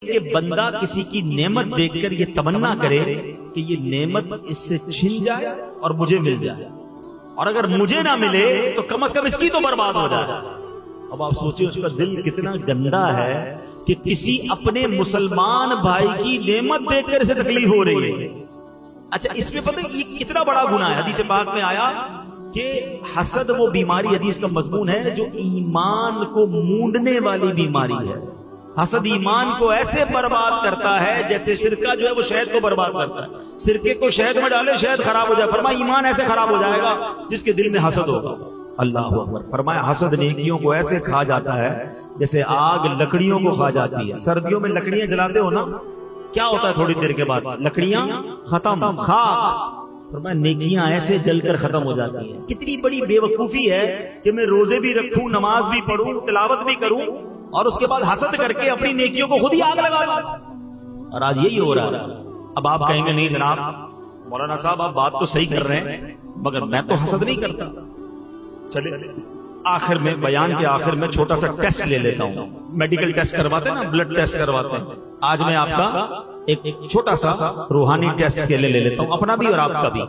کہ بندہ کسی کی نعمت دیکھ کر یہ تمنا کرے کہ یہ نعمت اس سے چھن جائے اور مجھے مل جائے، اور اگر مجھے نہ ملے تو کم از کم اس کی تو برباد ہو جائے۔ اب آپ سوچیں اس کا دل کتنا گندا ہے کہ کسی اپنے مسلمان بھائی کی نعمت دیکھ کر اسے تکلیف ہو رہی ہے۔ اچھا اس میں پتہ یہ کتنا بڑا گناہ ہے۔ حدیث پاک میں آیا کہ حسد وہ بیماری، حدیث کا مضمون ہے، جو ایمان کو مونڈنے والی بیماری ہے۔ حسد ایمان کو ایسے برباد کرتا ہے جیسے سرکہ جو ہے وہ شہد کو برباد کرتا ہے۔ سرکے کو شہد میں ڈالے شہد خراب ہو جائے، فرمایا ایمان ایسے خراب ہو جائے گا جس کے دل میں حسد ہوگا۔ اللہ اکبر۔ فرمایا حسد نیکیوں کو ایسے کھا جاتا ہے جیسے آگ لکڑیوں کو کھا جاتی ہے۔ سردیوں میں لکڑیاں جلاتے ہو نا، کیا ہوتا ہے تھوڑی دیر کے بعد؟ لکڑیاں ختم، خاک۔ فرمایا نیکیاں ایسے جل کر ختم ہو جاتی ہیں۔ کتنی بڑی بے وقوفی ہے کہ میں روزے بھی رکھوں، نماز بھی پڑھوں، تلاوت بھی کروں، اور اس کے بعد حسد کر کے اپنی نیکیوں کو خود ہی آگ لگا دوں۔ اور آج یہی ہو رہا ہے۔ اب آپ کہیں گے نہیں جناب مولانا صاحب آپ بات تو صحیح کر رہے ہیں مگر میں تو حسد نہیں کرتا۔ چلے آخر میں بیان کے آخر میں چھوٹا سا ٹیسٹ لے لیتا ہوں۔ میڈیکل ٹیسٹ کرواتے ہیں نا، بلڈ ٹیسٹ کرواتے ہیں۔ آج میں آپ کا ایک چھوٹا سا روحانی ٹیسٹ کے لیے لے لیتا ہوں، اپنا بھی اور آپ کا بھی۔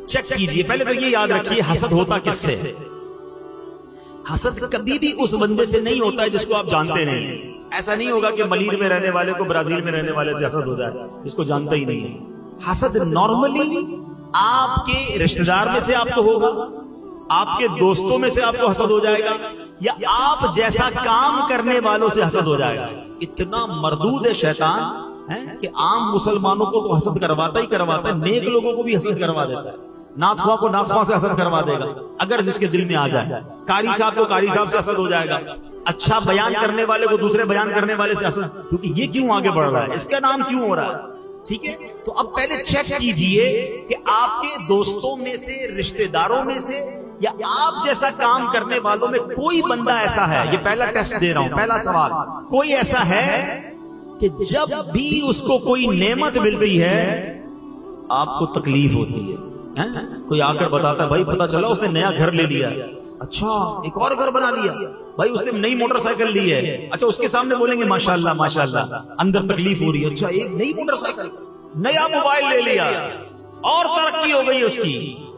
چیک کیجئے، پہلے تو یہ یاد رکھیے حسد ہوتا کس سے؟ حسد کبھی بھی اس بندے سے نہیں ہوتا ہے جس کو آپ جانتے نہیں۔ ایسا نہیں ہوگا کہ ملیر میں رہنے والے کو برازیل میں رہنے والے سے حسد ہو جائے جس کو جانتا ہی نہیں ہے۔ حسد نارملی آپ کے رشتہ دار میں سے آپ کو ہوگا، آپ کے دوستوں میں سے آپ کو حسد ہو جائے گا، یا آپ جیسا کام کرنے والوں سے حسد ہو جائے گا۔ اتنا مردود ہے شیطان ہے کہ عام مسلمانوں کو تو حسد کرواتا ہی کرواتا ہے، نیک لوگوں کو بھی حسد کروا دیتا ہے۔ ناتخواں کو ناتخواں سے حسد کروا دے گا اگر جس کے دل میں آ جائے۔ قاری صاحب کو قاری صاحب سے حسد ہو جائے گا، اچھا بیان کرنے والے کو دوسرے بیان کرنے والے سے حسد، کیونکہ یہ کیوں آگے بڑھ رہا ہے، اس کا نام کیوں ہو رہا ہے۔ ٹھیک ہے، تو اب پہلے چیک کیجئے کہ آپ کے دوستوں میں سے، رشتہ داروں میں سے، یا آپ جیسا کام کرنے والوں میں کوئی بندہ ایسا ہے، یہ پہلا ٹیسٹ دے رہا ہوں، پہلا سوال، کوئی ایسا ہے کہ جب بھی اس کو کوئی نعمت ملتی ہے آپ کو تکلیف ہوتی ہے؟ کوئی آ کر بتاتا ہے بھائی پتہ چلا اس نے نیا گھر لے لیا، اچھا ایک اور گھر بنا لیا، بھائی اس نے نئی موٹر سائیکل لی ہے، اچھا اس کے سامنے بولیں گے ماشاءاللہ ماشاءاللہ، اندر تکلیف ہو رہی ہے، اچھا ایک نئی موٹر سائیکل، نیا موبائل لے لیا، اور ترقی ہو گئی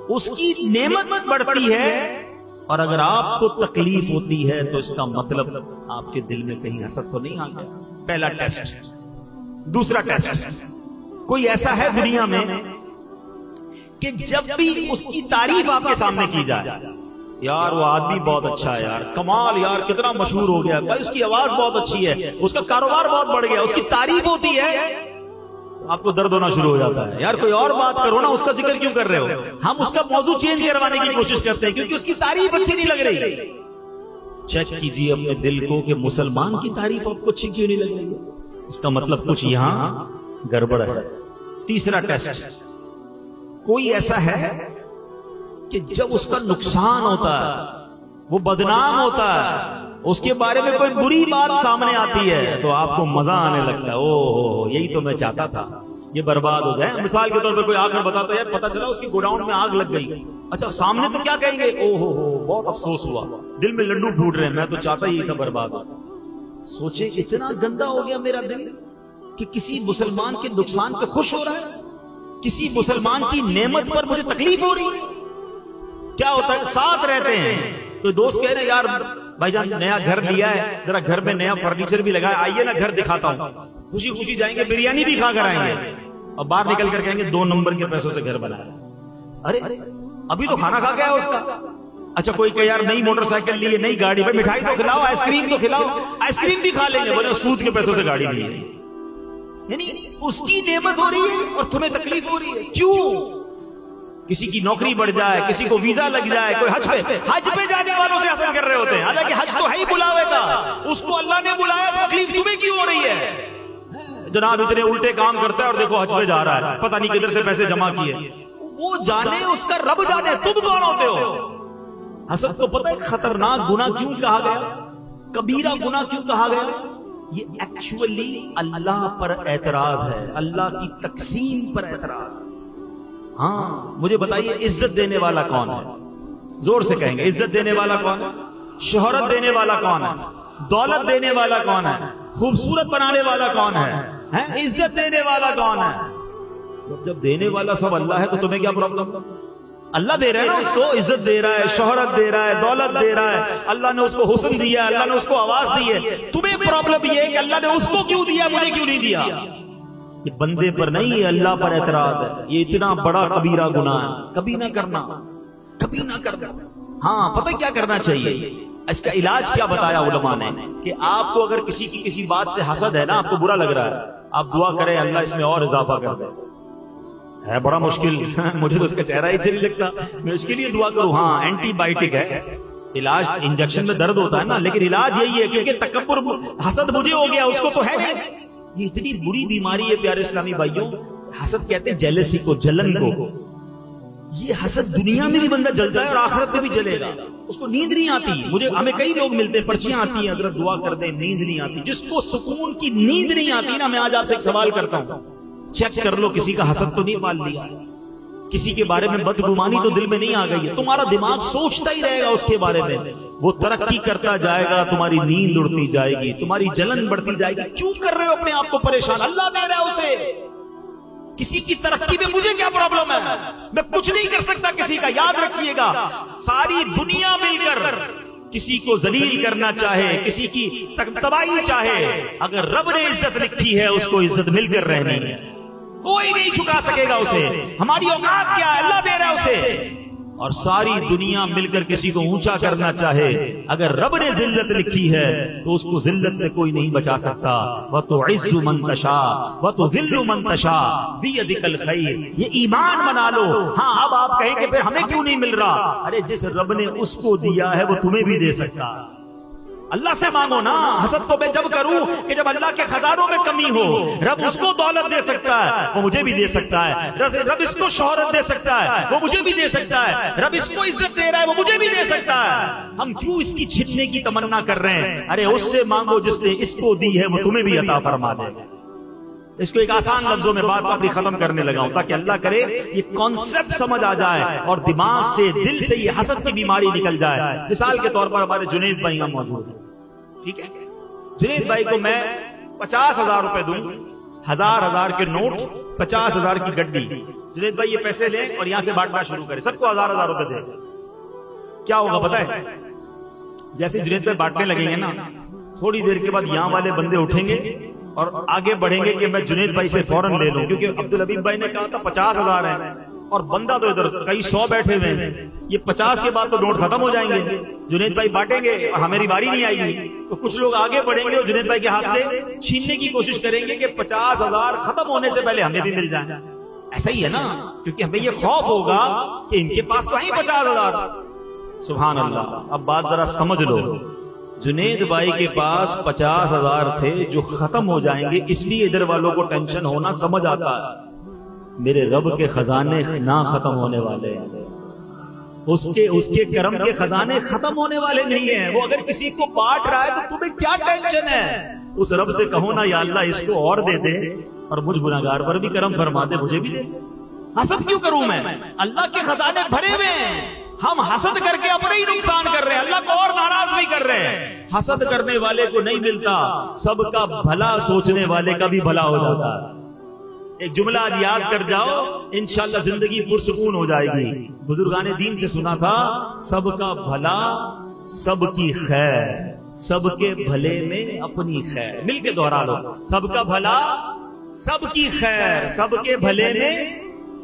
اس کی نعمت بڑھتی ہے، اور اگر آپ کو تکلیف ہوتی ہے تو اس کا مطلب آپ کے دل میں کہیں حسد تو نہیں آ گیا۔ پہلا ٹیسٹ۔ دوسرا ٹیسٹ، کوئی ایسا ہے دنیا میں کہ جب بھی اس کی تعریف آپ کے سامنے کی جائے، یار وہ آدمی بہت اچھا ہے، یار کمال، یار کتنا مشہور ہو گیا، بھائی اس کی آواز بہت اچھی ہے، اس کا کاروبار بہت بڑھ گیا، اس کی تعریف ہوتی ہے تو آپ کو درد ہونا شروع ہو جاتا ہے، یار کوئی اور بات کرو نا، اس کا ذکر کیوں کر رہے ہو؟ ہم اس کا موضوع چینج کروانے کی کوشش کرتے ہیں کیونکہ اس کی تعریف اچھی نہیں لگ رہی۔ چیک کیجئے اپنے دل کو کہ مسلمان کی تعریف آپ کو اچھی کیوں نہیں لگ رہی ہے، اس کا مطلب کچھ یہاں گڑبڑ ہے۔ تیسرا ٹیسٹ، کوئی ایسا ہے کہ جب اس کا نقصان ہوتا ہے، وہ بدنام ہوتا ہے، اس کے بارے میں کوئی بری بات سامنے آتی ہے تو آپ کو مزہ آنے لگتا ہے، اوہ یہی تو میں چاہتا تھا یہ برباد ہو جائے۔ مثال کے طور پہ کوئی آ کر بتاتا ہے یار پتہ چلا اس کی گوڈاؤن میں آگ لگ گئی، اچھا سامنے تو کیا کہیں گے، اوہ ہو بہت افسوس ہوا، دل میں لڈو پھوٹ رہے ہیں، میں تو چاہتا ہی تھا برباد ہو۔ سوچے اتنا گندا ہو گیا میرا دل کہ کسی مسلمان کے نقصان پہ خوش ہو رہا ہے، کسی مسلمان کی نعمت پر مجھے تکلیف ہو رہی ہے۔ کیا ہوتا ہے، ساتھ رہتے ہیں تو دوست کہہ رہے ہیں یار بھائی جان نیا گھر لیا ہے، ذرا گھر میں نیا فرنیچر بھی لگا ہے، آئیے نا گھر دکھاتا ہوں، خوشی خوشی جائیں گے، بریانی بھی کھا کر آئیں گے، اور باہر نکل کر کہیں گے 2 نمبر کے پیسوں سے گھر بنایا۔ ارے ابھی تو کھانا کھا گیا ہے اس کا۔ اچھا کوئی کہ یار نئی موٹر سائیکل لی ہے، نئی گاڑی، بھائی مٹھائی تو کھلاؤ، آئس کریم تو کھلاؤ، آئس کریم بھی کھا لیں گے، بولے سود کے پیسوں سے گاڑی لی ہے۔ یعنی اس کی نعمت ہو رہی ہے اور تمہیں تکلیف ہو رہی ہے، کیوں؟ کسی کی نوکری بڑھ جائے، کسی کو ویزا لگ جائے، کوئی حج پہ جانے والوں سے حسد کر رہے ہوتے ہیں، حالانکہ حج تو ہے ہی بلاوے کا، اس کو اللہ نے بلایا، تکلیف تمہیں کیوں ہو رہی ہے؟ جناب اتنے الٹے کام کرتا ہے اور دیکھو حج پہ جا رہا ہے، پتہ نہیں کدھر سے پیسے جمع کیے، وہ جانے، اس کا رب جانے، تم کون ہوتے ہو؟ حسد کو پتہ ہے خطرناک گناہ کیوں کہا گیا، کبیرہ گناہ کیوں کہا گیا؟ یہ ایکچولی اللہ پر اعتراض ہے، اللہ کی تقسیم پر اعتراض ہے۔ ہاں مجھے بتائیے عزت دینے والا کون ہے؟ زور سے کہیں گے عزت دینے والا کون ہے؟ شہرت دینے والا کون ہے؟ دولت دینے والا کون ہے؟ خوبصورت بنانے والا کون ہے؟ عزت دینے والا کون ہے؟ جب دینے والا سب اللہ ہے تو تمہیں کیا پرابلم؟ اللہ دے رہا ہے نا اس کو، عزت دے رہا ہے، شہرت دے رہا ہے، دولت دے رہا ہے، اللہ نے اس کو حسن دیا ہے، اللہ نے اس کو آواز دی ہے. تمہیں پرابلم یہ ہے کہ اللہ نے اس کو کیوں دیا، مجھے کیوں نہیں دیا؟ یہ بندے پر نہیں، یہ اللہ پر اعتراض ہے. یہ اتنا بڑا کبیرہ گناہ ہے، کبھی نہ کرنا، کبھی نہ کرنا. ہاں پتہ کیا کرنا چاہیے؟ اس کا علاج کیا بتایا علماء نے کہ آپ کو اگر کسی کی کسی بات سے حسد ہے نا، آپ کو برا لگ رہا ہے، آپ دعا کریں اللہ اس میں اور اضافہ کر دے. ہے بڑا مشکل، مجھے تو اس کا چہرہ ہی اچھا نہیں لگتا، میں اس کے لیے دعا کروں. ہاں اینٹی بائیوٹک ہے، علاج انجیکشن میں درد ہوتا ہے نا، لیکن علاج یہی ہے کیونکہ تکبر حسد مجھے ہو گیا، اس کو تو ہے نہیں. یہ اتنی بری بیماری ہے پیارے اسلامی بھائیوں. حسد کہتے ہیں جیلسی کو، جلن کو. یہ حسد دنیا میں بھی بندہ جلتا ہے اور آخرت میں بھی جلے گا. اس کو نیند نہیں آتی. ہمیں کئی لوگ ملتے ہیں، پرچیاں آتی ہیں، حضرت دعا کر دیں، نیند نہیں آتی. جس کو سکون کی نیند نہیں آتی نا، میں آج آپ سے ایک سوال کرتا ہوں، چیک کر لو کسی کا حسد تو نہیں پال لیا، کسی کے بارے میں بدگمانی تو دل میں نہیں آ گئی ہے. تمہارا دماغ سوچتا ہی رہے گا اس کے بارے میں، وہ ترقی کرتا جائے گا، تمہاری نیند اڑتی جائے گی، تمہاری جلن بڑھتی جائے گی. کیوں کر رہے ہو اپنے آپ کو پریشان؟ اللہ دے رہا ہے اسے. کسی کی ترقی میں مجھے کیا پرابلم ہے؟ میں کچھ نہیں کر سکتا کسی کا. یاد رکھیے گا، ساری دنیا مل کر کسی کو ذلیل کرنا چاہے، کسی کی تباہی چاہے، اگر رب نے عزت لکھی ہے اس کو عزت مل کر رہنی ہے. کوئی نہیں جھکا سکے گا اسے. ہماری اوقات کیا ہے؟ اللہ دے رہا ہے اسے. اور ساری دنیا مل کر کسی کو اونچا کرنا چاہے، اگر رب نے ذلت لکھی ہے تو اس کو ذلت سے کوئی نہیں بچا سکتا. وَتُعِزُّ مَن تَشَاءُ وَتُذِلُّ مَن تَشَاءُ بِيَدِكَ الْخَيْرُ. یہ ایمان بنا لو. ہاں اب آپ کہیں کہ پھر ہمیں کیوں نہیں مل رہا؟ ارے جس رب نے اس کو دیا ہے وہ تمہیں بھی دے سکتا. اللہ سے مانگو نا. حسد تو میں جب کروں کہ جب اللہ کے خزانوں میں کمی ہو. رب اس کو دولت دے سکتا ہے، وہ مجھے بھی دے سکتا ہے. رب اس کو شہرت دے سکتا ہے، وہ مجھے بھی دے سکتا ہے. رب اس کو عزت دے رہا ہے، وہ مجھے بھی دے سکتا ہے. ہم کیوں اس کی چھننے کی تمنا کر رہے ہیں؟ ارے اس سے مانگو جس نے اس کو دی ہے، وہ تمہیں بھی عطا فرما دے. اس کو ایک آسان لفظوں میں بات اپنی ختم کرنے لگا ہوں تاکہ اللہ کرے یہ کانسیپٹ سمجھ آ جائے اور دماغ سے، دل سے یہ حسد کی بیماری نکل جائے. مثال کے طور پر ہمارے جنید بھائی یہاں موجود ہیں، ٹھیک ہے؟ جنید بھائی کو میں 50,000 روپے دوں، 1,000 کے نوٹ، 50,000 کی گڈی. جنید بھائی یہ پیسے لیں اور یہاں سے بانٹنا شروع کریں، سب کو 1,000 روپے دے. کیا ہوگا پتہ ہے؟ جیسے جنید بھائی بانٹنے لگیں گے نا، تھوڑی دیر کے بعد یہاں والے بندے اٹھیں گے اور آگے بڑھیں گے کہ میں جنید بھائی سے فوراً لے لوں، کیونکہ عبدالحبیب بھائی نے کہا تھا 50,000 ہیں اور بندہ تو ادھر کئی 100 بیٹھے ہوئے ہیں. یہ 50 کے بعد تو نوٹ ختم ہو جائیں گے. جنید بھائی بانٹیں گے اور ہماری باری نہیں آئے گی، تو کچھ لوگ آگے بڑھیں گے اور جنید بھائی کے ہاتھ سے چھیننے کی کوشش کریں گے کہ 50,000 ختم ہونے سے پہلے ہمیں بھی مل جائیں. ایسا ہی ہے نا، کیونکہ ہمیں یہ خوف ہوگا کہ ان کے پاس تو ہیں 50,000. سبحان اللہ. اب بات ذرا سمجھ لو، جنید بھائی کے پاس 50,000 تھے جو ختم ہو جائیں گے، اس لیے ادھر والوں کو ٹینشن ہونا سمجھ آتا ہے. میرے رب کے خزانے نہ ختم ہونے والے ہیں، اس کے کرم کے خزانے ختم ہونے والے نہیں ہیں. وہ اگر کسی کو بانٹ رہا ہے تو تمہیں کیا ٹینشن ہے؟ اس رب سے کہو نا یا اللہ اس کو اور دے دے اور مجھ گناہگار پر بھی کرم فرما دے، مجھے بھی دے دے. حسد کیوں کروں میں؟ اللہ کے خزانے بھرے ہوئے ہیں. ہم حسد کر کے اپنے ہی نقصان کر رہے ہیں، اللہ کو اور ناراض بھی کر رہے ہیں. حسد کرنے والے کو نہیں ملتا، سب کا بھلا سوچنے والے کا بھی بھلا ہو جاتا ہے. ایک جملہ آج یاد کر جاؤ، انشاءاللہ زندگی پرسکون ہو جائے گی. بزرگان دین سے سنا تھا، سب کا بھلا سب کی خیر، سب کے بھلے میں اپنی خیر. مل کے دوہرا لو، سب کا بھلا سب کی خیر، سب کے بھلے میں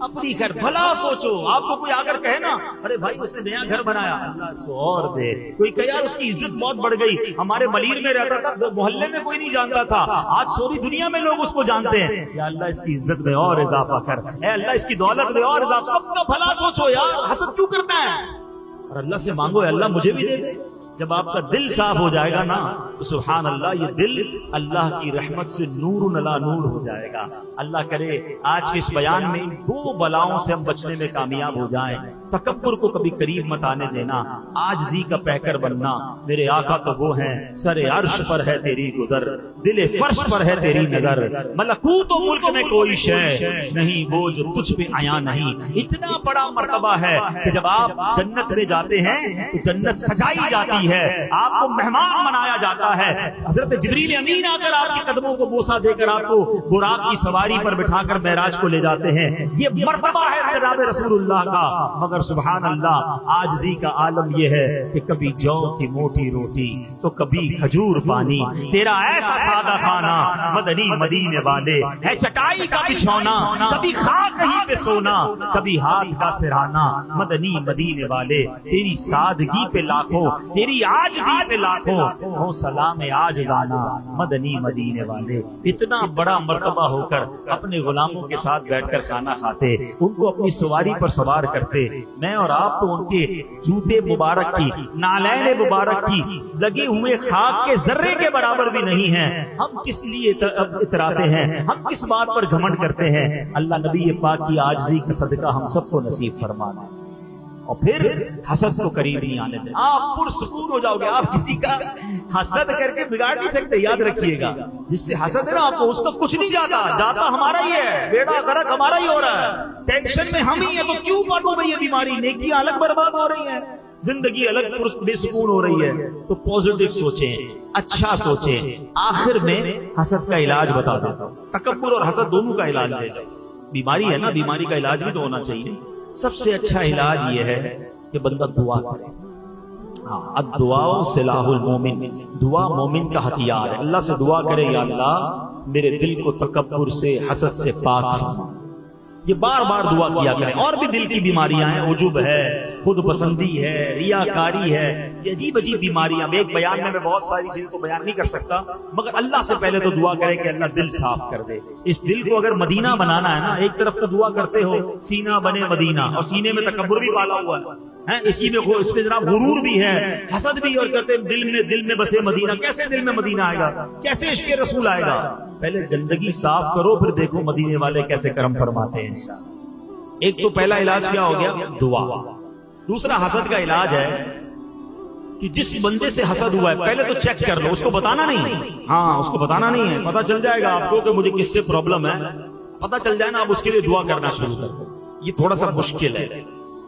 اپنی خیر. بھلا سوچو. آپ کو کوئی آ کر کہے نا ارے بھائی اس نے نیا گھر بنایا، اللہ اس کو اور دے. کوئی کہے یار اس کی عزت بہت بڑھ گئی، ہمارے ملیر میں رہتا تھا، محلے میں کوئی نہیں جانتا تھا، آج سوری دنیا میں لوگ اس کو جانتے ہیں. یا اللہ اس کی عزت میں اور اضافہ کر، اے اللہ اس کی دولت میں اور اضافہ. سب کا بھلا سوچو یار، حسد کیوں کرنا ہے؟ اور اللہ سے مانگو اے اللہ مجھے بھی دے دے. جب آپ کا دل صاف ہو جائے گا نا تو سبحان اللہ یہ دل اللہ کی رحمت سے نور علی نور ہو جائے گا. اللہ کرے آج کے اس بیان میں ان 2 بلاؤں سے ہم بچنے میں کامیاب ہو جائیں. تکبر کو کبھی قریب مت آنے دینا، عاجزی کا پیکر بننا. میرے آقا تو وہ ہیں، سر عرش پر ہے تیری گزر، دل فرش پر ہے تیری نظر، ملکوت و ملک میں کوئی شے نہیں وہ جو تجھ پہ عیاں نہیں. اتنا بڑا مرتبہ ہے کہ جب آپ جنت میں جاتے ہیں تو جنت سجائی جاتی جاتی ہے، آپ کو مہمان بنایا جاتا ہے. حضرت جبریل امین آ کر آپ کے قدموں کو بوسہ دے کر آپ کو براق کی سواری پر بٹھا کر معراج کو لے جاتے ہیں. یہ مرتبہ ہے جناب رسول اللہ کا. مگر سبحان اللہ، عاجزی کا عالم یہ ہے کہ کبھی جو کی موٹی روٹی تو کبھی کھجور پانی. تیرا ایسا سادہ کھانا مدنی مدینے والے ہے، چٹائی کا بچھونا کبھی خاک کہیں پہ سونا، کبھی ہاتھ کا سرانا مدنی مدینے والے. تیری سادگی پہ لاکھوں، تیری عاجزی پہ لاکھوں ہو سلام عاجزانہ مدنی مدینے والے. اتنا بڑا مرتبہ ہو کر اپنے غلاموں کے ساتھ بیٹھ کر کھانا کھاتے، ان کو اپنی سواری پر سوار کرتے. میں اور آپ تو ان کے جوتے مبارک کی، نالین مبارک کی لگے ہوئے خاک کے ذرے کے برابر بھی نہیں ہیں. ہم کس لیے اتراتے ہیں؟ ہم کس بات پر گھمنڈ کرتے ہیں؟ اللہ نبی پاک کی عاجزی کا صدقہ ہم سب کو نصیب فرمانا. اور پھر حسد کو قریب نہیں آنے دیں. آپ پرسکون ہو جاؤ گے. آپ کسی کا حسد کر کے بگاڑ نہیں سکتے. یاد رکھیے گا، جس سے حسد ہے نا آپ کو، اس کا کچھ نہیں جاتا، جاتا ہمارا ہی ہے. بیڑا غرق ہمارا ہی ہو رہا ہے. ٹینشن میں ہم ہی ہیں. تو کیوں بانٹوں میں یہ بیماری؟ نیکی الگ برباد ہو رہی ہے، زندگی الگ بے سکون ہو رہی ہے. تو پوزیٹو سوچیں، اچھا سوچیں. آخر میں حسد کا علاج بتا دیتا ہوں. تکبر اور حسد دونوں کا علاج لے جاؤ. بیماری ہے نا، بیماری کا علاج بھی تو ہونا چاہیے. سب سے اچھا علاج یہ ہے کہ بندہ دعا کرے. الدعاء سلاح المومن، دعا مومن کا ہتھیار ہے. اللہ سے دعا کرے، یا اللہ میرے دل کو تکبر سے، حسد سے پاک فرما. یہ بار بار دعا کیا کریں. اور بھی دل کی بیماریاں ہیں، عجب ہے، خود پسندی ہے، ریاکاری ہے، یہ عجیب عجیب بیماریاں. ایک بیان میں بہت ساری چیزوں کو بیان نہیں کر سکتا، مگر اللہ سے پہلے تو دعا کرے کہ اللہ دل صاف کر دے. اس دل کو اگر مدینہ بنانا ہے نا، ایک طرف تو دعا کرتے ہو سینہ بنے مدینہ، اور سینے میں تکبر بھی پالا ہوا ہے، اسی میں اس میں جناب غرور بھی ہے، حسد بھی، اور کہتے ہیں دل میں بسے مدینہ. کیسے دل میں مدینہ آئے گا؟ کیسے عشق رسول آئے گا؟ پہلے گندگی صاف کرو، پھر دیکھو مدینے والے کیسے کرم فرماتے ہیں. ایک تو پہلا علاج کیا ہو گیا؟ دعا. دوسرا حسد کا علاج ہے کہ جس بندے سے حسد ہوا ہے پہلے تو چیک کر لو. اس کو بتانا نہیں، ہاں اس کو بتانا نہیں ہے. پتا چل جائے گا آپ کو کہ مجھے کس سے پرابلم ہے، پتا چل جائے نا، آپ اس کے لیے دعا کرنا شروع کر دو. یہ تھوڑا سا مشکل ہے،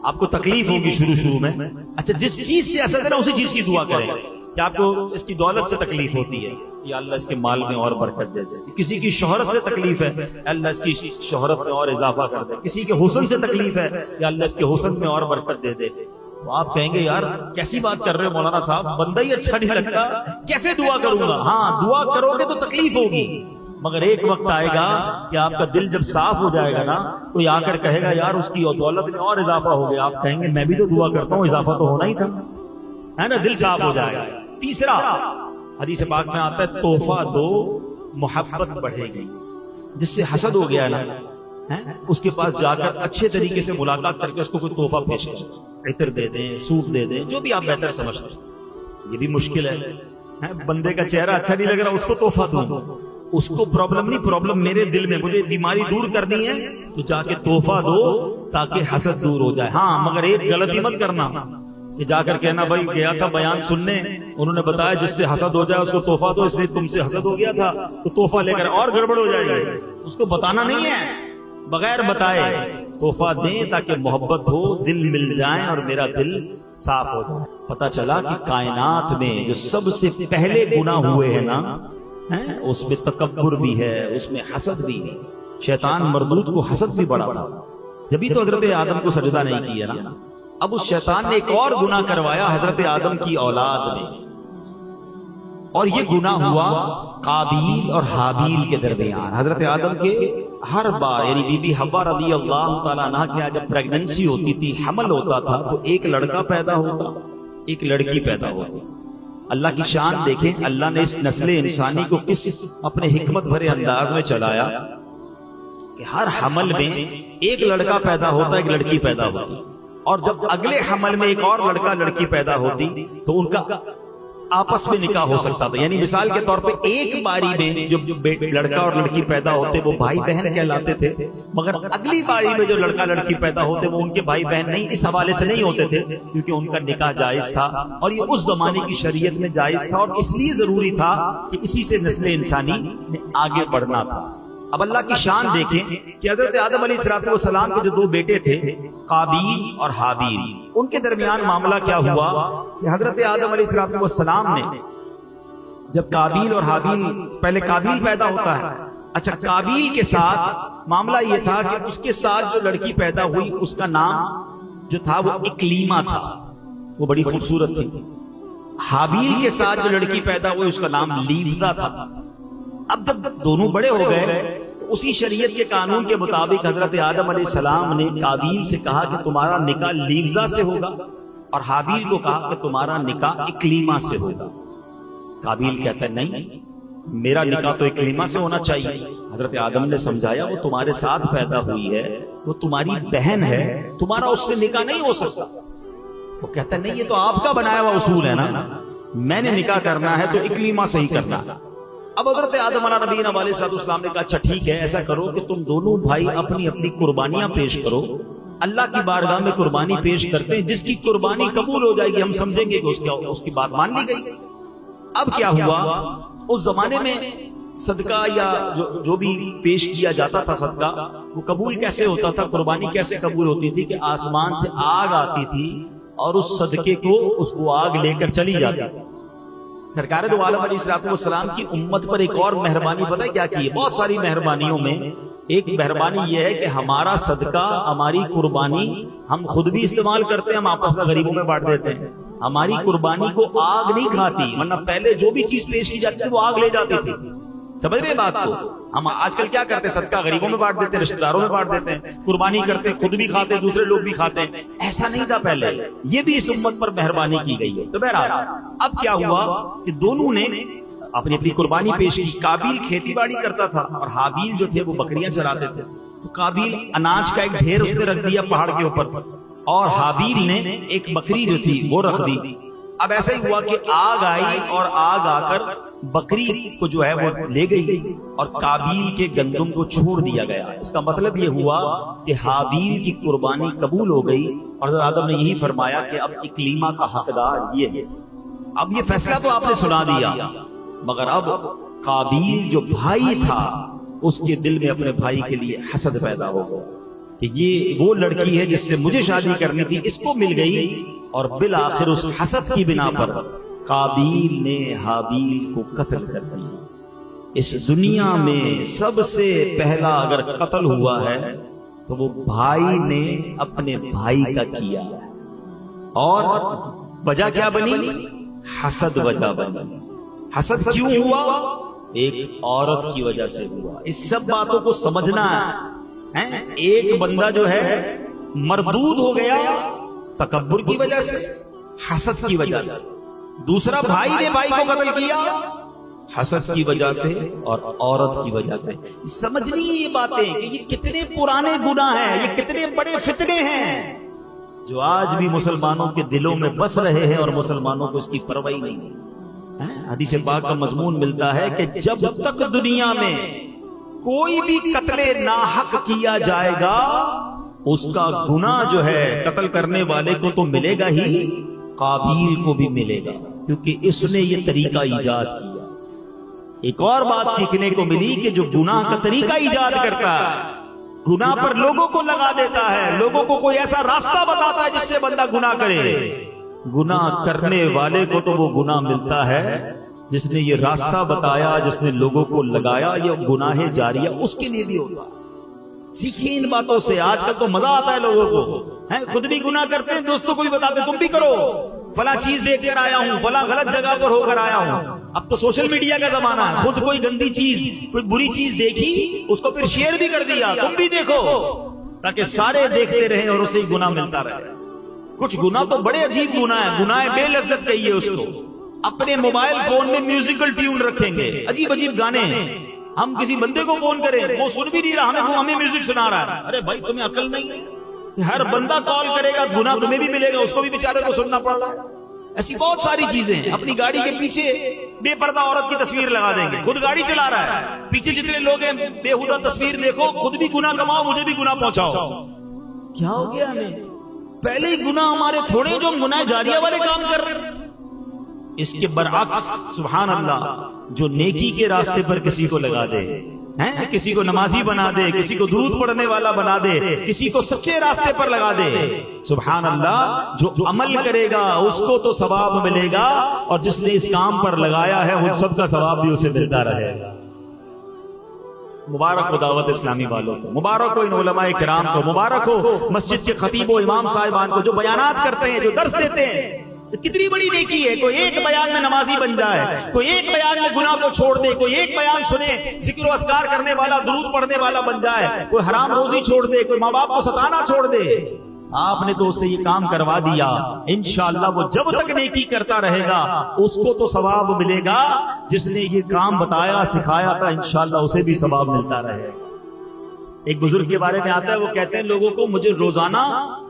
آپ کو تکلیف ہوگی شروع میں. اچھا، جس چیز سے حسد ہے نا اسی چیز کی دعا کریں. کہ آپ کو اس کی دولت سے تکلیف ہوتی ہے، یا اللہ اس کے مال میں اور برکت دے دے. کسی کی شہرت سے تکلیف ہے، اللہ اس کی شہرت میں اور اضافہ کر دے. کسی کے حسن سے تکلیف ہے، یا اللہ اس کے حسن میں اور برکت دے دے. تو آپ کہیں گے یار کیسی بات کر رہے ہیں مولانا صاحب، بندہ ہی اچھا نہیں لگتا، کیسے دعا کروں گا؟ ہاں دعا کرو گے تو تکلیف ہوگی، مگر ایک وقت آئے گا کہ آپ کا دل جب صاف ہو جائے گا نا، تو آ کر کہے گا یار اس کی دولت میں اور اضافہ ہو گیا. آپ کہیں گے میں بھی تو دعا کرتا ہوں، اضافہ تو ہونا ہی تھا، ہے نا؟ دل صاف ہو جائے گا. تیسرا حدیث پاک میں آتا ہے تحفہ دو محبت بڑھے گی. جس سے حسد ہو گیا نا، اس کے پاس جا کر اچھے طریقے سے ملاقات کر کے اس کو کوئی تحفہ پیش کریں، عطر دے دیں، سوٹ دے دیں، جو بھی آپ بہتر سمجھتے ہیں. یہ بھی مشکل ہے، بندے کا چہرہ اچھا نہیں لگ رہا، اس کو تحفہ دوں. اس کو پرابلم نہیں، پرابلم میرے دل میں، مجھے بیماری دور کرنی ہے تو جا کے تحفہ دو تاکہ حسد دور ہو جائے. ہاں مگر ایک غلطی مت کرنا کہ جا کر کہنا بھائی گیا تھا بیان سننے، انہوں نے بتایا جس سے حسد ہو جائے اس کو تحفہ دو، اس لیے تم سے حسد ہو گیا تھا تو تحفہ لے کر اور گڑبڑ ہو جائے گی. اس کو بتانا نہیں ہے، بغیر بتائے تحفہ دیں تاکہ محبت ہو، دل مل جائیں اور میرا دل صاف ہو جائے. پتہ چلا کہ کائنات میں جو سب سے پہلے گناہ ہوئے ہیں نا، اس میں تکبر بھی ہے، اس میں حسد بھی ہے. شیطان مردود کو حسد بھی بڑا تھا، جبھی تو حضرت آدم کو سجدہ نہیں کیا نا. اب اس شیطان نے ایک اور گناہ کروایا حضرت آدم کی اولاد میں، اور یہ گناہ ہوا قابیل اور حابیل کے درمیان. حضرت آدم کے ہر بار، یعنی بی بی حوا رضی اللہ تعالیٰ عنہ کے جب پریگننسی ہوتی تھی، حمل ہوتا تھا، تو ایک لڑکا پیدا ہوتا، ایک لڑکی پیدا ہوتی. اللہ کی شان دیکھیں، اللہ نے اس نسل انسانی کو کس اپنے حکمت بھرے انداز میں چلایا کہ ہر حمل میں ایک لڑکا پیدا ہوتا، ایک لڑکی پیدا ہوتی، اور جب اگلے حمل میں ایک اور لڑکا لڑکی پیدا ہوتی تو ان کا آپس میں نکاح ہو سکتا تھا. یعنی مثال کے طور پہ ایک باری میں جو لڑکا اور لڑکی پیدا ہوتے وہ بھائی بہن کہلاتے تھے، مگر اگلی باری میں جو لڑکا لڑکی پیدا ہوتے وہ ان کے بھائی بہن نہیں، اس حوالے سے نہیں ہوتے تھے کیونکہ ان کا نکاح جائز تھا، اور یہ اس زمانے کی شریعت میں جائز تھا، اور اس لیے ضروری تھا کہ اسی سے نسل انسانی نے آگے بڑھنا تھا. اب اللہ کی شان دیکھیں کہ حضرت آدم علیہ السلام کے جو دو بیٹے تھے قابیل اور حابیل، ان کے درمیان معاملہ کیا ہوا کہ حضرت آدم علیہ السلام نے جب قابیل اور حابیل، پہلے قابیل پیدا ہوتا ہے، اچھا قابیل کے ساتھ معاملہ یہ تھا کہ اس کے ساتھ جو لڑکی پیدا ہوئی اس کا نام جو تھا وہ اکلیما تھا، وہ بڑی خوبصورت تھی۔ حابیل کے ساتھ جو لڑکی پیدا ہوئی اس کا نام لیوزا تھا۔ اب جب دونوں بڑے ہو گئے تو اسی شریعت کے قانون کے مطابق حضرت آدم علیہ السلام نے قابیل سے کہا کہ تمہارا نکاح لیوزا سے ہوگا، اور حابیل کو کہا کہ تمہارا نکاح اکلیما سے ہوگا۔ قابیل کہتا ہے نہیں، میرا نکاح تو اکلیما سے ہونا چاہیے۔ حضرت آدم نے سمجھایا وہ تمہارے ساتھ پیدا ہوئی ہے، وہ تمہاری بہن ہے، تمہارا اس سے نکاح نہیں ہو سکتا۔ وہ کہتا ہے نہیں، یہ تو آپ کا بنایا ہوا اصول ہے نا، میں نے نکاح کرنا ہے تو اکلیما سے ہی کرنا۔ اب حضرت آدم علیہ نبینا علیہ السلام نے کہا اچھا ٹھیک ہے، ایسا کرو کہ تم دونوں بھائی اپنی اپنی قربانیاں پیش کرو، اللہ کی بارگاہ میں قربانی پیش کرتے ہیں، جس کی قربانی قبول ہو جائے گی ہم سمجھیں گے کہ اس کی بات مان لی گئی۔ اب کیا ہوا، اس زمانے میں صدقہ یا جو بھی پیش کیا جاتا تھا صدقہ، وہ قبول کیسے ہوتا تھا، قربانی کیسے قبول ہوتی تھی کہ آسمان سے آگ آتی تھی اور اس صدقے کو اس کو آگ لے کر چلی جاتی تھی۔ سرکار دو عالم علیہ السلام کی امت پر ایک اور مہربانی پتہ ہے کیا کی ہے؟ بہت ساری مہربانیوں میں ایک مہربانی یہ ہے کہ ہمارا صدقہ، ہماری قربانی ہم خود بھی استعمال کرتے ہیں، ہم آپس میں غریبوں میں بانٹ دیتے ہیں۔ ہماری قربانی کو آگ نہیں کھاتی، ورنہ پہلے جو بھی چیز پیش کی جاتی تھی وہ آگ لے جاتی تھی۔ سمجھ رہے بات کو؟ ہم آج کل کیا کرتے ہیں، صدقہ غریبوں میں بانٹ دیتے ہیں، رشتہ داروں میں بانٹ دیتے ہیں، قربانی کرتے ہیں، خود بھی کھاتے ہیں، دوسرے لوگ بھی کھاتے ہیں۔ ایسا نہیں تھا پہلے، یہ بھی اس امت پر مہربانی کی گئی ہے۔ تو بہرحال اب کیا ہوا کہ دونوں نے اپنی اپنی قربانی پیش کی۔ قابیل کھیتی باڑی کرتا تھا اور حابیل جو تھے وہ بکریاں چراتے تھے۔ تو قابیل اناج کا ایک ڈھیر اس نے رکھ دیا پہاڑ کے اوپر، اور حابیل نے ایک بکری جو تھی وہ رکھ دی۔ اب ایسا ہی ہوا کہ آگ آئی اور آگ آ کر بکری کو جو ہے وہ لے گئی اور قابیل کے گندم کو چھوڑ دیا گیا۔ اس کا مطلب یہ ہوا کہ حابیل کی قربانی قبول ہو گئی، اور حضرت آدم نے یہی فرمایا کہ اب اکلیما کا حقدار یہ ہے۔ اب یہ فیصلہ تو آپ نے سنا دیا، مگر اب قابیل جو بھائی تھا اس کے دل میں اپنے بھائی کے لیے حسد پیدا ہو گیا کہ یہ وہ لڑکی ہے جس سے مجھے شادی کرنی تھی، اس کو مل گئی، اور بالآخر اس حسد کی بنا پر قابیل نے حابیل کو قتل کر دیا۔ اس دنیا میں سب سے پہلا اگر قتل ہوا ہے تو وہ بھائی نے اپنے بھائی کا کیا ہے، اور وجہ کیا بنی؟ حسد وجہ بنی۔ حسد کیوں ہوا؟ ایک عورت کی وجہ سے ہوا۔ اس سب باتوں کو سمجھنا ہے۔ ایک بندہ جو ہے مردود ہو گیا تکبر کی وجہ سے، حسد کی وجہ سے۔ دوسرا بھائی نے بھائی کو قتل کیا حسد کی وجہ سے اور عورت کی وجہ سے۔ سمجھنی یہ باتیں کہ یہ کتنے پرانے گناہ ہیں، یہ کتنے بڑے فتنے ہیں جو آج بھی مسلمانوں کے دلوں میں بس رہے ہیں، اور مسلمانوں کو اس کی پرواہ نہیں ہے۔ حدیث پاک کا مضمون ملتا ہے کہ جب تک دنیا میں کوئی بھی قتل ناحق کیا جائے گا، اس کا گناہ جو ہے قتل کرنے والے کو تو ملے گا ہی، قابیل کو بھی ملے گا، کیونکہ اس نے یہ طریقہ ایجاد کیا۔ ایک اور بات سیکھنے کو ملی کہ جو گناہ کا طریقہ ایجاد کرتا ہے، گناہ پر لوگوں کو لگا دیتا ہے، لوگوں کو کوئی ایسا راستہ بتاتا ہے جس سے بندہ گناہ کرے، گناہ کرنے والے کو تو وہ گناہ ملتا ہے جس نے یہ راستہ بتایا، جس نے لوگوں کو لگایا، یہ گناہ جاریہ اس کے لیے بھی ہوتا ہے۔ سیکھیں ان باتوں سے۔ آج کل تو مزہ آتا ہے لوگوں کو، خود بھی گناہ کرتے ہیں، دوستوں کو بھی بتاتے تم بھی کرو، فلاں چیز دیکھ کر آیا ہوں، فلاں غلط جگہ پر ہو کر آیا ہوں۔ اب تو سوشل میڈیا کا زمانہ ہے، خود کوئی گندی چیز، کوئی بری چیز دیکھی، اس کو پھر شیئر بھی کر دیا، تم بھی دیکھو، تاکہ سارے دیکھتے رہے اور اسے گناہ ملتا رہے۔ کچھ گناہ تو بڑے عجیب گناہ ہیں، گناہ بے لذت کہیے اس کو۔ اپنے موبائل فون میں میوزیکل ٹیون رکھیں گے، عجیب عجیب گانے ہیں، ہم کسی بندے کو فون کریں وہ سن بھی نہیں رہا، ہمیں میوزک سنا رہا ہے۔ ارے بھائی تمہیں عقل نہیں ہے؟ ہر بندہ کال کرے گا، گناہ تمہیں بھی ملے گا، اس کو بھی بیچارے کو سننا پڑ رہا ہے۔ ایسی بہت ساری چیزیں ہیں۔ اپنی گاڑی کے پیچھے بے پردہ عورت کی تصویر لگا دیں گے، خود گاڑی چلا رہا ہے، پیچھے جتنے لوگ ہیں بےہودہ تصویر دیکھو، خود بھی گناہ کماؤ، مجھے بھی گناہ پہنچاؤ۔ کیا ہو گیا ہمیں؟ پہلے ہی گناہ ہمارے تھوڑے جو ہم گناہ جاریہ والے کام کر رہے ہیں۔ اس کے برعکس سبحان اللہ، جو نیکی کے راستے پر کسی کو لگا دے، ہیں، کسی کو نمازی بنا دے، کسی کو درود پڑھنے والا بنا دے، کسی کو سچے راستے پر لگا دے. سبحان اللہ. جو عمل کرے گا اس کو تو ثواب ملے گا، اور جس نے اس کام پر لگایا ہے وہ سب کا ثواب بھی اسے ملتا رہے گا. مبارک ہو دعوت اسلامی والوں کو، مبارک ہو ان علماء کرام کو، مبارک ہو مسجد کے خطیب و امام صاحبان کو جو بیانات کرتے ہیں، جو درس دیتے ہیں. کتنی بڑی نیکی ہے. کوئی ایک بیان میں نمازی بن جائے، کوئی ایک بیان میں گناہ کو چھوڑ دے، کوئی ایک بیان سنے ذکر و اذکار کرنے والا، درود پڑھنے والا بن جائے، کوئی حرام روزی چھوڑ دے، کوئی ماں باپ کو ستانا چھوڑ دے. آپ نے تو اس سے یہ کام کروا دیا. انشاءاللہ وہ جب تک نیکی کرتا رہے گا اس کو تو ثواب ملے گا، جس نے یہ کام بتایا سکھایا تھا انشاءاللہ اسے بھی ثواب ملتا رہے گا. ایک بزرگ کے بارے میں آتا ہے، وہ کہتے ہیں لوگوں کو مجھے روزانہ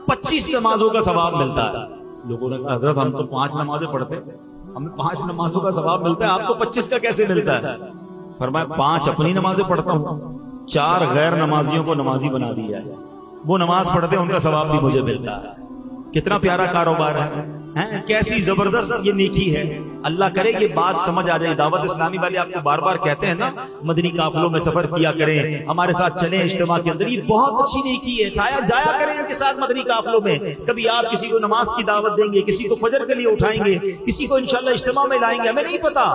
25 نمازوں کا ثواب ملتا ہے. لوگوں نے کہا حضرت ہم تو 5 نمازیں پڑھتے ہیں، ہمیں 5 نمازوں کا ثواب ملتا ہے، آپ کو 25 کا کیسے ملتا ہے؟ فرمایا 5 اپنی نمازیں پڑھتا ہوں، 4 غیر نمازیوں کو نمازی بنا دیا ہے، وہ نماز پڑھتے ہیں ان کا ثواب بھی مجھے ملتا ہے. کتنا پیارا کاروبار ہے، کیسی زبردست یہ نیکی ہے. اللہ کرے یہ بات سمجھ آ جائے. دعوت اسلامی والے آپ کو بار بار کہتے ہیں نا مدنی قافلوں میں سفر کیا کریں، ہمارے ساتھ چلیں اجتماع کے اندر. یہ بہت اچھی نیکی ہے. سایہ جایا کریں ان کے ساتھ مدنی قافلوں میں. کبھی آپ کسی کو نماز کی دعوت دیں گے، کسی کو فجر کے لیے اٹھائیں گے، کسی کو انشاءاللہ اجتماع میں لائیں گے، ہمیں نہیں پتا.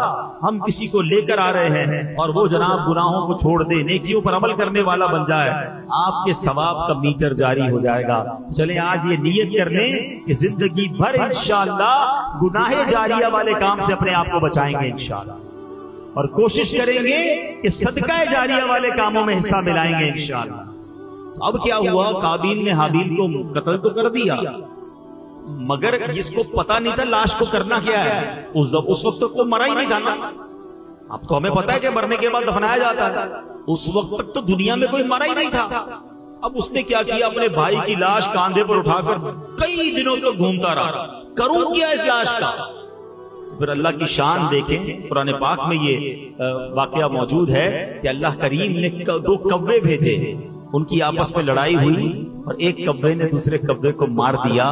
ہم کسی کو لے کر آ رہے ہیں اور وہ جناب گناہوں کو چھوڑ دے، نیکیوں پر عمل کرنے والا بن جائے، آپ کے ثواب کا میٹر جاری ہو جائے گا. چلیں آج یہ نیت کر لیں کہ زندگی بھر انشاءاللہ گناہ جاریہ والے کام سے اپنے آپ کو بچائیں گے انشاءاللہ، اور کوشش کریں گے کہ صدقہ جاریہ والے کاموں میں حصہ ملائیں گے انشاءاللہ. اب کیا ہوا، قابیل نے حابیل کو قتل تو کر دیا، مگر جس کو پتا نہیں تھا لاش کو کرنا کیا ہے، اس وقت تک تو مرا ہی نہیں تھا نا. اب تو ہمیں پتا ہے کہ مرنے کے بعد دفنایا جاتا ہے، اس وقت تک تو دنیا میں کوئی مرا ہی نہیں تھا. اب اس نے کیا کیا، اپنے بھائی کی لاش کاندھے پر اٹھا کر کئی دنوں تک گھومتا رہا، کروں کیا اس لاش کا. پھر اللہ کی شان دیکھیں، قرآن پاک میں یہ واقعہ موجود ہے کہ اللہ کریم نے 2 کوے بھیجے، ان کی آپس میں لڑائی ہوئی اور ایک کوے نے دوسرے کوے کو مار دیا.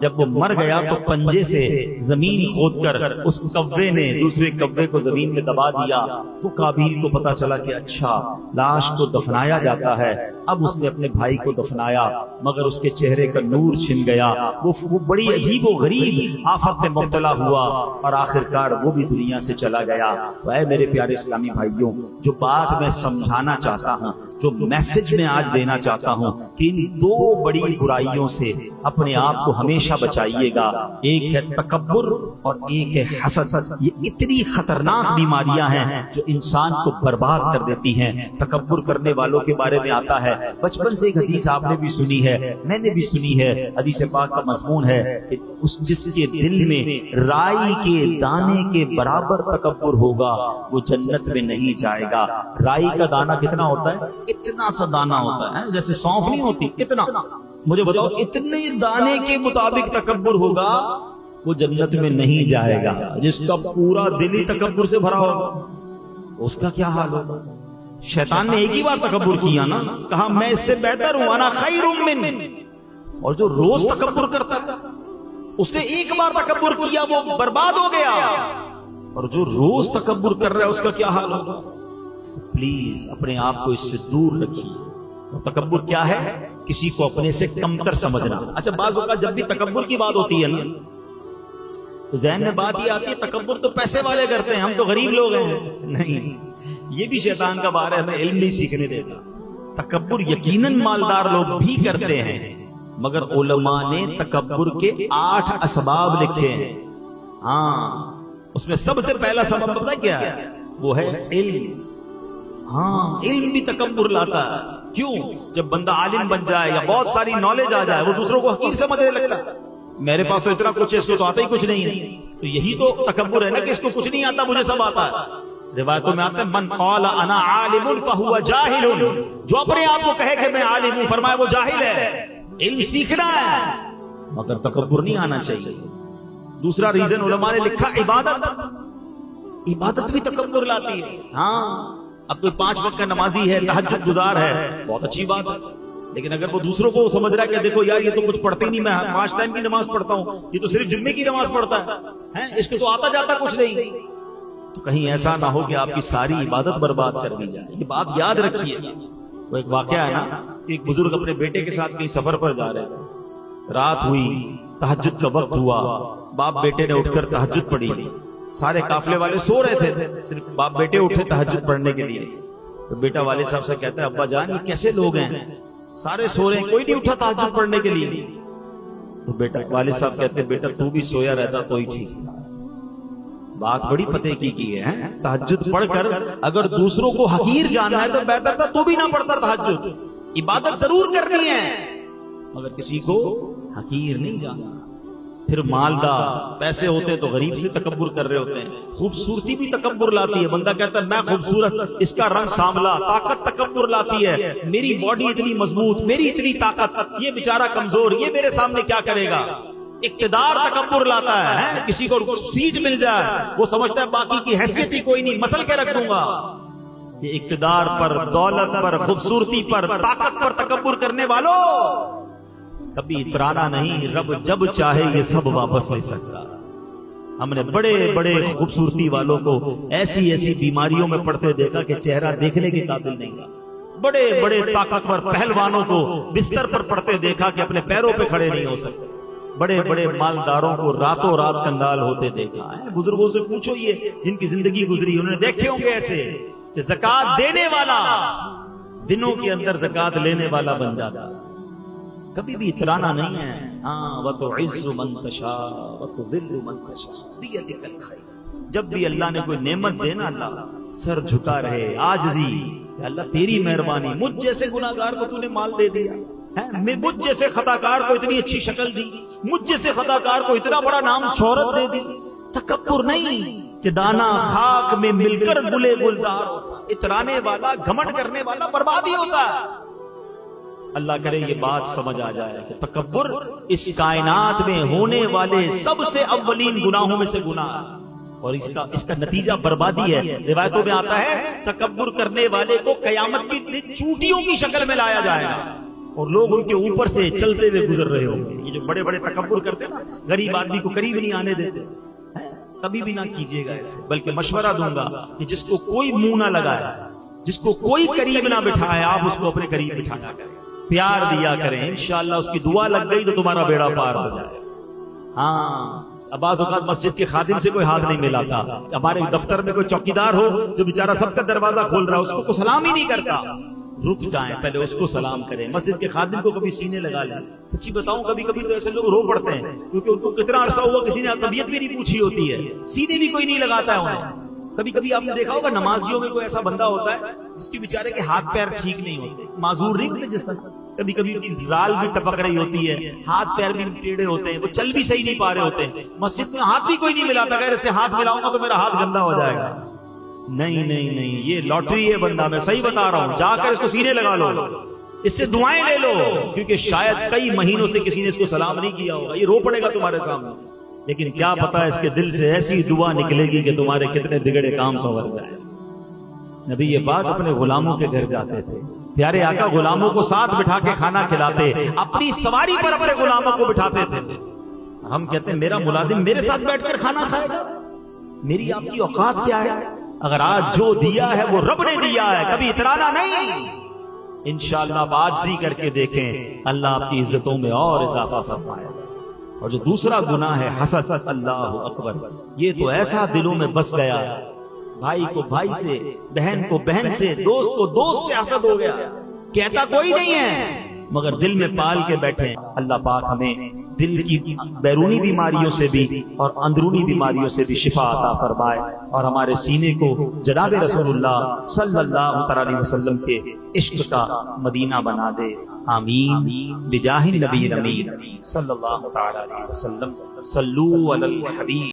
جب وہ مر گیا تو پنجے سے زمین کھود کر اس کوے نے دوسرے کوے کو زمین میں دبا دیا. تو قابیل کو پتا چلا کہ اچھا لاش کو دفنایا جاتا ہے. اب اس نے اپنے بھائی کو دفنایا، مگر اس کے چہرے کا نور چھن گیا. وہ بڑی عجیب و غریب آفت میں مبتلا ہوا اور آخرکار وہ بھی دنیا سے چلا گیا. تو اے میرے پیارے اسلامی بھائیوں، جو بات میں سمجھانا چاہتا ہوں، جو میسج میں آج دینا چاہتا ہوں کہ ان 2 بڑی برائیوں سے اپنے آپ کو ہمیشہ بچائیے گا. ایک ہے تکبر اور ایک ہے حسد. یہ اتنی خطرناک بیماریاں ہیں جو انسان کو برباد کر دیتی ہیں. تکبر کرنے والوں کے بارے میں آتا ہے، بچپن سے ایک حدیث آپ نے بھی سنی ہے، میں نے بھی سنی ہے. حدیث پاک کا مضمون ہے کہ جس کے دل میں رائی کے دانے کے برابر تکبر ہوگا وہ جنت میں نہیں جائے گا. رائی کا دانہ کتنا ہوتا ہے؟ اتنا سا دانہ ہوتا ہے، جیسے سونف نہیں ہوتی، اتنا. مجھے بتاؤ اتنے دانے کے مطابق تکبر ہوگا وہ جنت میں نہیں جائے گا. جس کا پورا دل ہی تکبر سے بھرا ہوگا اس کا کیا حال ہوگا. شیطان نے ایک ہی بار تکبر کیا نا، کہا میں اس سے بہتر ہوں، انا خیر من. اور جو روز تکبر کرتا ہے اس نے ایک بار تکبر کیا وہ برباد ہو گیا، اور جو روز تکبر کر رہا ہے اس کا کیا حال ہوگا. پلیز اپنے آپ کو اس سے دور رکھیے. اور تکبر کیا ہے؟ کسی کو اپنے سے کمتر سمجھنا. اچھا بعض اوقات جب بھی تکبر کی بات ہوتی ہے نا تو ذہن میں بات یہ آتی ہے تکبر تو پیسے والے کرتے ہیں، ہم تو غریب لوگ ہیں. نہیں، یہ بھی شیطان کا بار ہے، ہمیں علم نہیں سیکھنے دیتا. تکبر یقیناً مالدار لوگ بھی کرتے ہیں، مگر علماء نے تکبر کے 8 اسباب لکھے ہیں. ہاں، اس میں سب سے پہلا سبب پتہ کیا ہے؟ وہ ہے علم. ہاں، علم بھی تکبر لاتا ہے. کیوں؟ جب بندہ عالم بن جائے یا بہت ساری نالج آ جائے وہ دوسروں کو حقیر سمجھنے لگتا ہے. میرے پاس تو اتنا کچھ ہے، اس کو تو آتا ہی کچھ نہیں ہے. تو یہی تو تکبر ہے نا کہ اس کو کچھ نہیں آتا، مجھے سب آتا ہے. روایتوں میں آتا ہے من قال انا عالم فهو جاہل. جو اپنے آپ کو کہے کہ میں عالم ہوں، فرمایا وہ جاہل ہے. علم سیکھنا ہے مگر تکبر نہیں آنا چاہیے. دوسرا ریزن علماء نے لکھا عبادت. عبادت بھی تکبر لاتی ہے. ہاں، اب کوئی 5 وقت کا نمازی ہے، تہجد گزار ہے، بہت اچھی بات ہے، لیکن اگر وہ دوسروں کو سمجھ رہا ہے کہ دیکھو یار یہ تو کچھ پڑھتے ہی نہیں، میں 5 ٹائم کی نماز پڑھتا ہوں، یہ تو صرف جمعے کی نماز پڑھتا ہے، اس کو تو آتا جاتا کچھ نہیں. تو کہیں ایسا نہ ہو کہ آپ کی ساری عبادت برباد کر دی جائے. یہ بات یاد رکھیے. وہ ایک واقعہ ہے نا کہ ایک بزرگ اپنے بیٹے کے ساتھ کہیں سفر پر جا رہے تھے. رات ہوئی, تہجد کا وقت ہوا, باپ بیٹے نے اٹھ کر تہجد پڑھی. سارے قافلے والے سو رہے تھے, صرف باپ بیٹے اٹھے تہجد پڑھنے کے لیے. تو بیٹا والد صاحب سے کہتا ہے, ابا جان یہ کیسے لوگ ہیں, سارے سو رہے ہیں, کوئی نہیں اٹھا تہجد پڑھنے کے لیے. تو بیٹا والد صاحب کہتے ہیں, بیٹا تو بھی سویا رہتا تو ہی ٹھیک تھا. بات بڑی پتے کی ہے. تہجد پڑھ کر اگر دوسروں کو حقیر جاننا ہے تو بہتر تھا تو بھی نہ پڑھتا تہجد. عبادت ضرور کرنی ہے مگر کسی کو حقیر نہیں جاننا. پھر مالدار, پیسے ہوتے تو غریب سے تکبر کر رہے ہوتے ہیں. خوبصورتی بھی تکبر لاتی ہے. بندہ کہتا ہے میں خوبصورت, اس کا رنگ سانولا. طاقت تکبر لاتی ہے. میری باڈی اتنی مضبوط, میری اتنی طاقت, یہ بیچارہ کمزور, یہ میرے سامنے کیا کرے گا. اقتدار تکبر لاتا ہے. کسی کو سیٹ مل جائے وہ سمجھتا ہے باقی کی حیثیت ہی کوئی نہیں, مسل کے رکھ دوں گا. یہ اقتدار پر, دولت پر, خوبصورتی پر, طاقت پر تکبر کرنے والوں کبھی اترانا نہیں. رب جب چاہے یہ سب واپس لے سکتا. ہم نے بڑے بڑے خوبصورتی والوں کو ایسی ایسی بیماریوں میں پڑتے دیکھا کہ چہرہ دیکھنے کے قابل نہیں تھا. بڑے بڑے طاقتور پہلوانوں کو بستر پر پڑتے دیکھا کہ اپنے پیروں پہ کھڑے نہیں ہو سکتے. بڑے بڑے مالداروں کو راتوں رات کنگال ہوتے دیکھا ہے. بزرگوں سے پوچھو یہ جن کی زندگی گزری, انہوں نے دیکھے ہوں گے ایسے کہ زکات دینے والا دنوں کے اندر زکات لینے والا بن جاتا. کبھی بھی اترانا نہیں ہے. ہاں وَتُعِزُّ مَن تَشَاءُ وَتُذِلُّ مَن تَشَاءُ بِيَدِكَ الْخَيْرُ. جب بھی اللہ نے کوئی نعمت دینا, اللہ سر جھکا رہے, عاجزی, کہ اللہ تیری مہربانی, مجھ جیسے گناہگار کو تو نے مال دے دیا, مجھ جیسے خطاکار کو اتنی اچھی شکل دی, مجھ جیسے خطاکار کو اتنا بڑا نام شہرت دے دی. تکبر نہیں کہ دانا خاک میں مل کر گلے گلزار ہوتا. اترانے والا, گھمنڈ کرنے والا بربادی ہوتا ہے. اللہ کرے یہ بات سمجھ آ جائے کہ تکبر اس کائنات میں ہونے والے سب سے اولین گناہوں میں سے گناہ ہے, اور اس کا نتیجہ بربادی ہے. روایتوں میں آتا ہے تکبر کرنے والے کو قیامت کی چوٹیوں کی شکل میں لایا جائے گا اور لوگ ان کے اوپر سے چلتے ہوئے گزر رہے ہوں گے. یہ جو بڑے بڑے تکبر کرتے نا, غریب آدمی کو قریب نہیں آنے دیتے, کبھی بھی نہ کیجیے گا ایسے. بلکہ مشورہ دوں گا کہ جس کو کوئی منہ نہ لگائے, جس کو کوئی قریب نہ بٹھائے, آپ اس کو اپنے قریب بٹھایا کریں, پیار دیا کریں. انشاءاللہ اس کی دعا لگ گئی تو تمہارا بیڑا پار ہو جائے. ہاں, بعض اوقات مسجد کے خادم سے کوئی ہاتھ نہیں ملاتا. ہمارے دفتر میں کوئی چوکیدار ہو جو بیچارہ سب کا دروازہ کھول رہا ہے, اس کو سلام ہی نہیں کرتا. رک جائیں, پہلے اس کو سلام کریں. مسجد کے خادم کو کبھی سینے لگا لیں. سچی بتاؤں کبھی کبھی تو ایسے لوگ رو پڑتے ہیں کیونکہ ان کو کتنا عرصہ ہوا کسی نے طبیعت بھی نہیں پوچھی ہوتی ہے, سینے بھی کوئی نہیں لگاتا ہے انہیں. کبھی کبھی آپ نے دیکھا ہوگا نمازیوں میں کوئی ایسا بندہ ہوتا ہے جس کے بیچارے کے ہاتھ پیر ٹھیک نہیں ہوتے, معذور نہیں ہوتے. جس طرح کبھی کبھی رال بھی ٹپک رہی ہوتی ہے, ہاتھ پیر بھی ٹیڑھے ہوتے ہیں, وہ چل بھی صحیح نہیں پا رہے ہوتے ہیں. مسجد میں ہاتھ بھی کوئی نہیں ملاتا, اگر اس سے ہاتھ ملاؤں گا تو میرا ہاتھ گندا ہو جائے گا. نہیں نہیں نہیں, یہ لاٹری ہے بندہ, میں صحیح بتا رہا ہوں. جا کر اس کو سینے لگا لو, اس سے دعائیں لے لو, کیونکہ شاید کئی مہینوں سے کسی نے اس کو سلام نہیں کیا ہوگا. یہ رو پڑے گا تمہارے سامنے, لیکن کیا پتا اس کے دل سے ایسی دعا نکلے گی کہ تمہارے کتنے بگڑے کام سنور جائے. نبی یہ بات اپنے غلاموں کے گھر جاتے تھے, پیارے آقا غلاموں کو ساتھ بٹھا کے کھانا کھلاتے, اپنی سواری پر اپنے غلاموں کو بٹھاتے تھے. ہم کہتے ہیں میرا ملازم میرے ساتھ بیٹھ کر کھانا کھائے گا, میری آپ کی اوقات کیا ہے؟ اگر آج جو دیا ہے وہ رب نے دیا ہے, کبھی اترانا نہیں. انشاءاللہ آپ عاجزی کر کے دیکھیں, اللہ آپ کی عزتوں میں اور اضافہ فرمائے. اور جو دوسرا گناہ ہے حسد, اللہ اکبر, یہ تو ایسا دلوں میں بس گیا, بھائی کو بھائی سے, بہن کو بہن سے, دوست کو دوست سے حسد ہو گیا. کہتا کوئی نہیں ہے مگر دل میں پال کے بیٹھے. اللہ پاک ہمیں دل کی بیرونی بیماریوں سے بھی اور اندرونی بیماریوں سے بھی شفا عطا فرمائے, اور ہمارے سینے کو جناب رسول اللہ صلی اللہ علیہ وسلم کے عشق کا مدینہ بنا دے. آمین بجاہ النبی الامین صلی اللہ علیہ وسلم. صلو علی الحبیب.